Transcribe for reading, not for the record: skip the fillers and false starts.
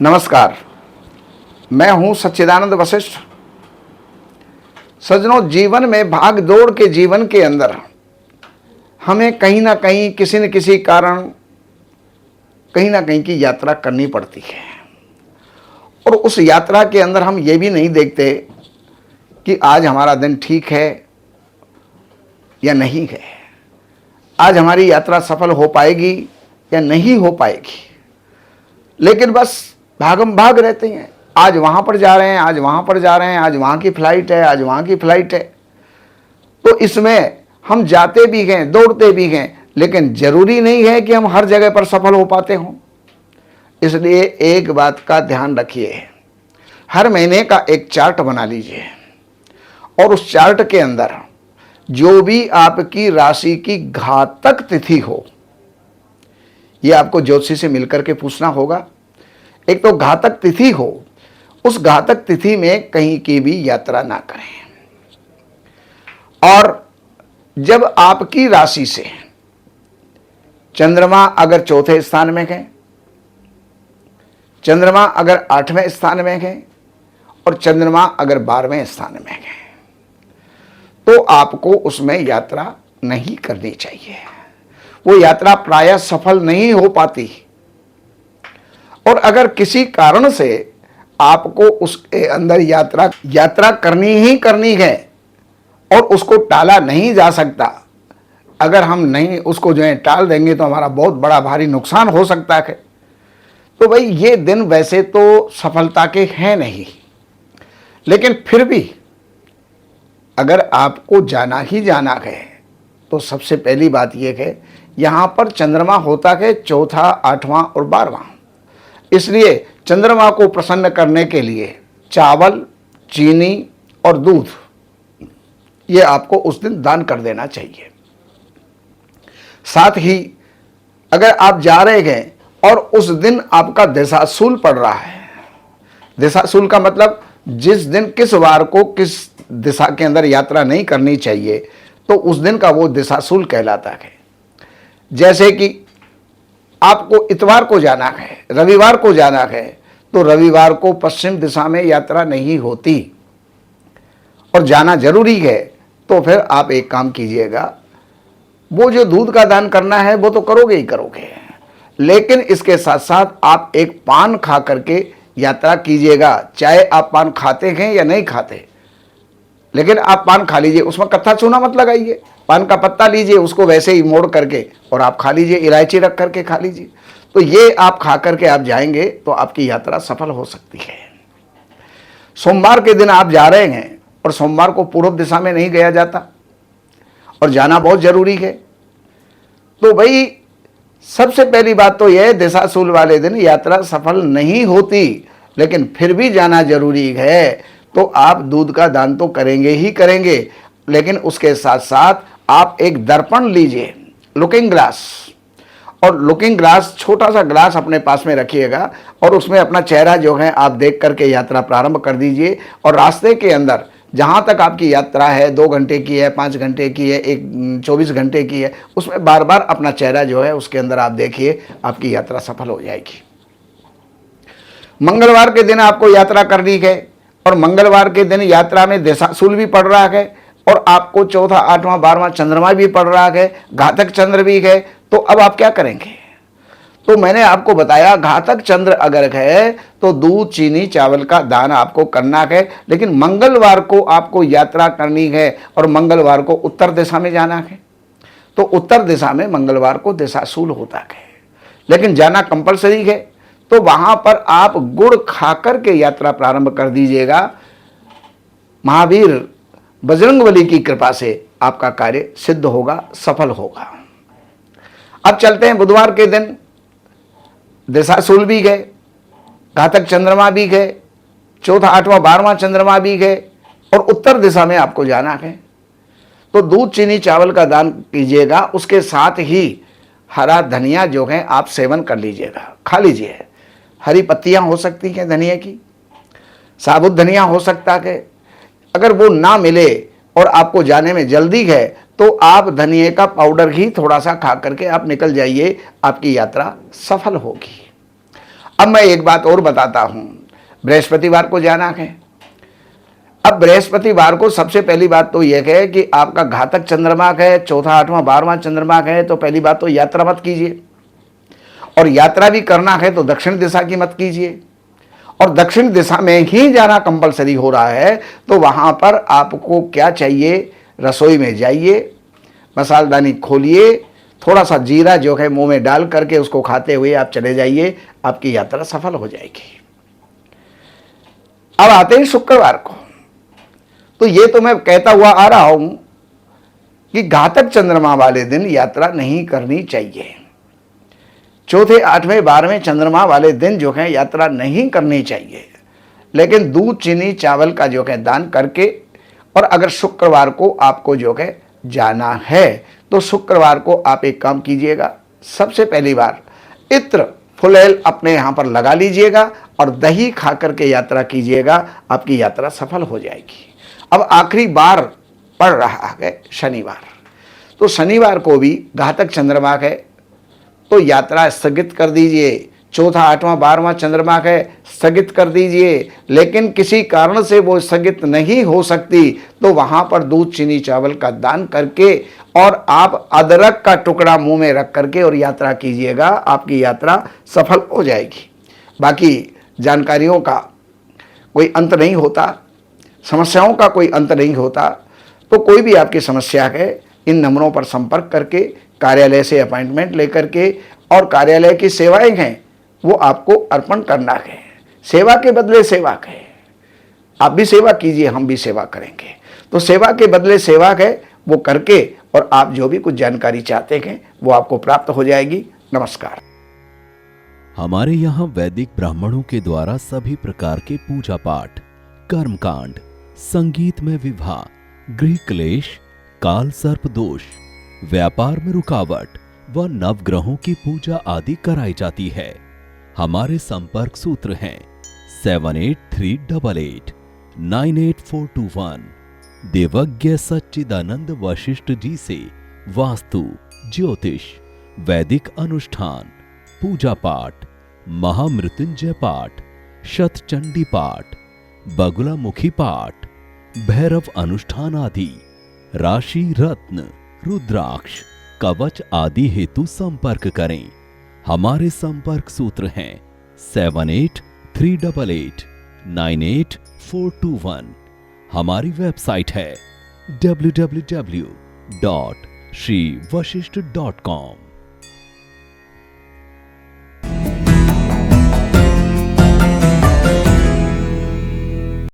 नमस्कार, मैं हूं सच्चिदानंद वशिष्ठ। सज्जनों, जीवन में भाग दौड़ के जीवन के अंदर हमें कहीं ना कहीं किसी न किसी कारण कहीं ना कहीं की यात्रा करनी पड़ती है। और उस यात्रा के अंदर हम ये भी नहीं देखते कि आज हमारा दिन ठीक है या नहीं है, आज हमारी यात्रा सफल हो पाएगी या नहीं हो पाएगी, लेकिन बस भागम भाग रहते हैं। आज वहाँ पर जा रहे हैं, आज वहाँ पर जा रहे हैं, आज वहाँ की फ्लाइट है, आज वहाँ की फ्लाइट है। तो इसमें हम जाते भी हैं, दौड़ते भी हैं, लेकिन जरूरी नहीं है कि हम हर जगह पर सफल हो पाते हों। इसलिए एक बात का ध्यान रखिए, हर महीने का एक चार्ट बना लीजिए और उस चार्ट के अंदर जो भी आपकी राशि की घातक तिथि हो, यह आपको ज्योतिषी से मिलकर के पूछना होगा। एक तो घातक तिथि हो, उस घातक तिथि में कहीं की भी यात्रा ना करें। और जब आपकी राशि से चंद्रमा अगर चौथे स्थान में है, चंद्रमा अगर 8वें स्थान में है और चंद्रमा अगर 12वें स्थान में है, तो आपको उसमें यात्रा नहीं करनी चाहिए। वो यात्रा प्रायः सफल नहीं हो पाती। और अगर किसी कारण से आपको उसके अंदर यात्रा करनी ही करनी है और उसको टाला नहीं जा सकता, अगर हम नहीं उसको जो है टाल देंगे तो हमारा बहुत बड़ा भारी नुकसान हो सकता है। तो भाई ये दिन वैसे तो सफलता के हैं नहीं, लेकिन फिर भी अगर आपको जाना ही जाना है तो सबसे पहली बात यह है, यहाँ पर चंद्रमा होता है चौथा, 8वां और 12वां। इसलिए चंद्रमा को प्रसन्न करने के लिए चावल, चीनी और दूध ये आपको उस दिन दान कर देना चाहिए। साथ ही अगर आप जा रहे हैं और उस दिन आपका दिशाशूल पड़ रहा है, दिशाशूल का मतलब जिस दिन किस वार को किस दिशा के अंदर यात्रा नहीं करनी चाहिए, तो उस दिन का वो दिशाशूल कहलाता है। जैसे कि आपको इतवार को जाना है, रविवार को जाना है, तो रविवार को पश्चिम दिशा में यात्रा नहीं होती और जाना जरूरी है। तो फिर आप एक काम कीजिएगा, वो जो दूध का दान करना है वो तो करोगे ही करोगे, लेकिन इसके साथ साथ आप एक पान खा करके यात्रा कीजिएगा। चाहे आप पान खाते हैं या नहीं खाते, लेकिन आप पान खा लीजिए, उसमें कत्था चूना मत लगाइए। पान का पत्ता लीजिए, उसको वैसे ही मोड़ करके और आप खा लीजिए, इलायची रख करके खा लीजिए। तो ये आप खा करके आप जाएंगे तो आपकी यात्रा सफल हो सकती है। सोमवार के दिन आप जा रहे हैं और सोमवार को पूर्व दिशा में नहीं गया जाता और जाना बहुत जरूरी है, तो भाई सबसे पहली बात तो यह, दिशाशूल वाले दिन यात्रा सफल नहीं होती, लेकिन फिर भी जाना जरूरी है। तो आप दूध का दान तो करेंगे ही करेंगे, लेकिन उसके साथ साथ आप एक दर्पण लीजिए, लुकिंग ग्लास। और लुकिंग ग्लास, छोटा सा ग्लास अपने पास में रखिएगा और उसमें अपना चेहरा जो है आप देख करके यात्रा प्रारंभ कर दीजिए। और रास्ते के अंदर जहाँ तक आपकी यात्रा है, 2 घंटे की है, 5 घंटे की है, 24 घंटे की है, उसमें बार बार अपना चेहरा जो है उसके अंदर आप देखिए, आपकी यात्रा सफल हो जाएगी। मंगलवार के दिन आपको यात्रा करनी है और मंगलवार के दिन यात्रा में दिशाशूल भी पड़ रहा है और आपको चौथा, 8वां, 12वां चंद्रमा भी पड़ रहा है, घातक चंद्र भी है। तो अब आप क्या करेंगे? तो मैंने आपको बताया, घातक चंद्र अगर है तो दूध, चीनी, चावल का दान आपको करना है, लेकिन मंगलवार को आपको यात्रा करनी है और मंगलवार को उत्तर दिशा में जाना है। तो उत्तर दिशा में मंगलवार को दिशाशूल होता है, लेकिन जाना कंपलसरी है। तो वहां पर आप गुड़ खाकर के यात्रा प्रारंभ कर दीजिएगा। महावीर बजरंगबली की कृपा से आपका कार्य सिद्ध होगा, सफल होगा। अब चलते हैं बुधवार के दिन। दिशाशूल भी गए, घातक चंद्रमा भी गए, चौथा, 8वां, 12वां चंद्रमा भी गए और उत्तर दिशा में आपको जाना है। तो दूध, चीनी, चावल का दान कीजिएगा। उसके साथ ही हरा धनिया जो है आप सेवन कर लीजिएगा, खा लीजिए। हरी पत्तियां हो सकती हैं धनिया की, साबुत धनिया हो सकता है। अगर वो ना मिले और आपको जाने में जल्दी है तो आप धनिए का पाउडर ही थोड़ा सा खा करके आप निकल जाइए, आपकी यात्रा सफल होगी। अब मैं एक बात और बताता हूं, बृहस्पतिवार को जाना है। अब बृहस्पतिवार को सबसे पहली बात तो यह है कि आपका घातक चंद्रमा है, चौथा, आठवां, 12वां चंद्रमा है, तो पहली बात तो यात्रा मत कीजिए, और यात्रा भी करना है तो दक्षिण दिशा की मत कीजिए, और दक्षिण दिशा में ही जाना कंपलसरी हो रहा है। तो वहां पर आपको क्या चाहिए, रसोई में जाइए, मसालदानी खोलिए, थोड़ा सा जीरा जो है मुंह में डाल करके उसको खाते हुए आप चले जाइए, आपकी यात्रा सफल हो जाएगी। अब आते हैं शुक्रवार को। तो ये तो मैं कहता हुआ आ रहा हूं कि घातक चंद्रमा वाले दिन यात्रा नहीं करनी चाहिए। चौथे, 8वें, 12वें चंद्रमा वाले दिन जो है यात्रा नहीं करनी चाहिए, लेकिन दूध, चीनी, चावल का जो है दान करके, और अगर शुक्रवार को आपको जो है जाना है तो शुक्रवार को आप एक काम कीजिएगा, सबसे पहली बार इत्र, फुलेल अपने यहाँ पर लगा लीजिएगा और दही खा करके यात्रा कीजिएगा, आपकी यात्रा सफल हो जाएगी। अब आखिरी बार पड़ रहा है शनिवार, तो शनिवार को भी घातक चंद्रमा है, तो यात्रा स्थगित कर दीजिए। चौथा, 8वां, 12वां चंद्रमा है, स्थगित कर दीजिए। लेकिन किसी कारण से वो स्थगित नहीं हो सकती तो वहां पर दूध, चीनी, चावल का दान करके और आप अदरक का टुकड़ा मुंह में रख करके और यात्रा कीजिएगा, आपकी यात्रा सफल हो जाएगी। बाकी जानकारियों का कोई अंत नहीं होता, समस्याओं का कोई अंत नहीं होता। तो कोई भी आपकी समस्या है, इन नंबरों पर संपर्क करके, कार्यालय से अपॉइंटमेंट लेकर के, और कार्यालय की सेवाएं हैं वो आपको अर्पण करना है। सेवा के बदले सेवा है, आप भी सेवा कीजिए, हम भी सेवा करेंगे। तो सेवा के बदले सेवा है वो करके, और आप जो भी कुछ जानकारी चाहते हैं वो आपको प्राप्त हो जाएगी। नमस्कार। हमारे यहाँ वैदिक ब्राह्मणों के द्वारा सभी प्रकार के पूजा पाठ, कर्मकांड, संगीत में विवाह, गृह क्लेश, काल सर्प दोष, व्यापार में रुकावट व नवग्रहों की पूजा आदि कराई जाती है। हमारे संपर्क सूत्र हैं 7838898421। देवज्ञ सच्चिदानंद वशिष्ठ जी से वास्तु, ज्योतिष, वैदिक अनुष्ठान, पूजा पाठ, महामृत्युंजय पाठ, शतचंडी पाठ, बगुलामुखी पाठ, भैरव अनुष्ठान आदि, राशि रत्न, रुद्राक्ष, कवच आदि हेतु संपर्क करें। हमारे संपर्क सूत्र हैं 7838898421। हमारी वेबसाइट है www.shrivashishth.com।